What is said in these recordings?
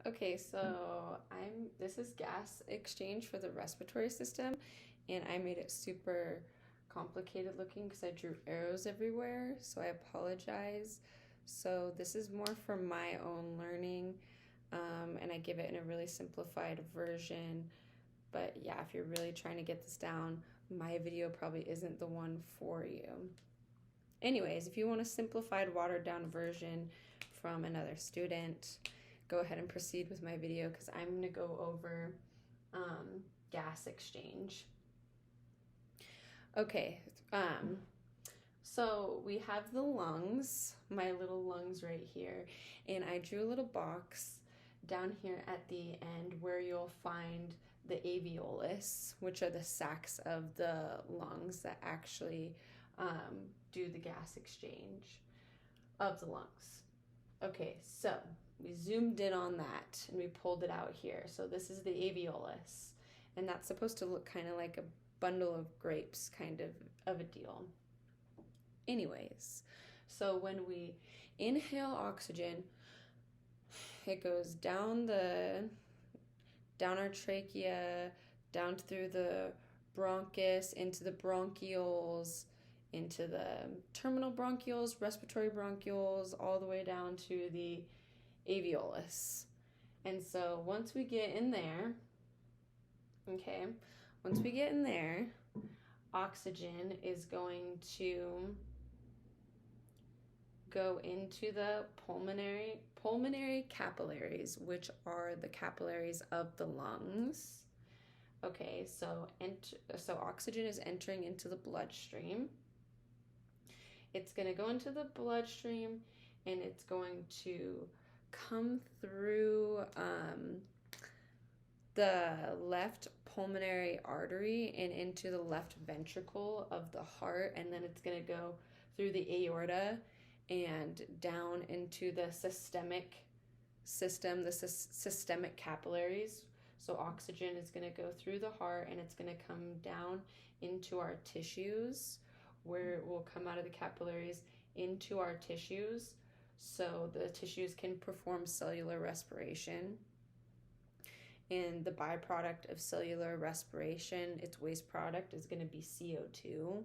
Okay, so this is gas exchange for the respiratory system, and I made it super complicated looking because I drew arrows everywhere, so I apologize. So this is more for my own learning, and I give it in a really simplified version. But yeah, if you're really trying to get this down, my video probably isn't the one for you. Anyways, if you want a simplified, watered down version from another student, go ahead and proceed with my video because I'm going to go over gas exchange. Okay, so we have the lungs, my little lungs right here, and I drew a little box down here at the end where you'll find the alveolus, which are the sacs of the lungs that actually do the gas exchange of the lungs. Okay, so we zoomed in on that and we pulled it out here. So this is the alveolus, and that's supposed to look kind of like a bundle of grapes kind of a deal. Anyways, so when we inhale oxygen, it goes down our trachea, down through the bronchus, into the bronchioles, into the terminal bronchioles, respiratory bronchioles, all the way down to the alveolus. And so once we get in there, oxygen is going to go into the pulmonary capillaries, which are the capillaries of the lungs. Okay, so oxygen is entering into the bloodstream. It's going to go into the bloodstream, and it's going to come through the left pulmonary artery and into the left ventricle of the heart, and then it's going to go through the aorta and down into the systemic system, the systemic capillaries. So oxygen is going to go through the heart, and it's going to come down into our tissues, where it will come out of the capillaries into our tissues, so the tissues can perform cellular respiration. And the byproduct of cellular respiration, its waste product, is going to be CO2.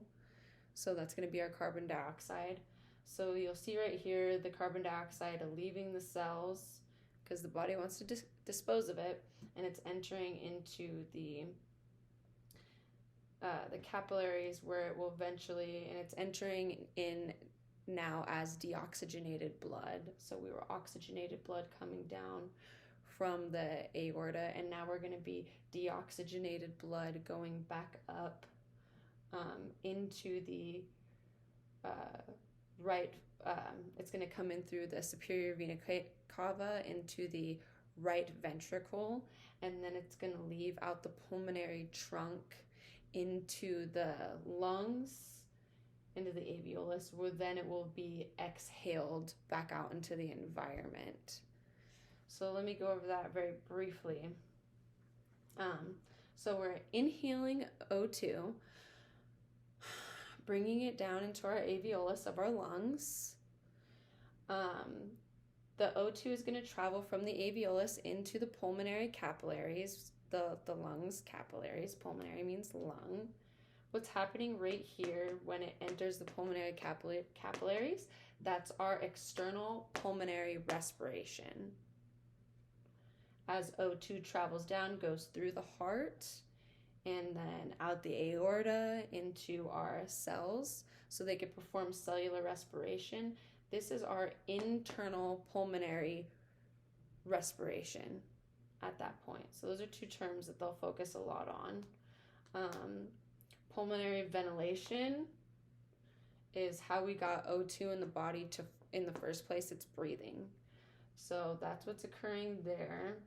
So that's going to be our carbon dioxide. So you'll see right here the carbon dioxide leaving the cells because the body wants to dispose of it, and it's entering into the capillaries, where it will eventually, and it's entering in now as deoxygenated blood. So we were oxygenated blood coming down from the aorta, and now we're going to be deoxygenated blood going back up into the right. It's going to come in through the superior vena cava into the right ventricle, and then it's going to leave out the pulmonary trunk into the lungs, into the alveolus, where then it will be exhaled back out into the environment. So let me go over that very briefly. So we're inhaling O2, bringing it down into our alveolus of our lungs. The O2 is going to travel from the alveolus into the pulmonary capillaries, the lungs capillaries. Pulmonary means lung. What's happening right here when it enters the pulmonary capillaries, that's our external pulmonary respiration. As O2 travels down, goes through the heart, and then out the aorta into our cells so they can perform cellular respiration. This is our internal pulmonary respiration at that point. So those are two terms that they'll focus a lot on. Pulmonary ventilation is how we got O2 in the body in the first place. It's breathing. So that's what's occurring there.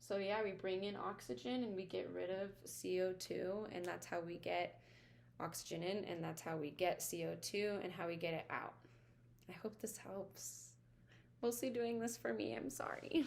So yeah, we bring in oxygen and we get rid of CO2, and that's how we get oxygen in, and that's how we get CO2 and how we get it out. I hope this helps. Mostly doing this for me, I'm sorry.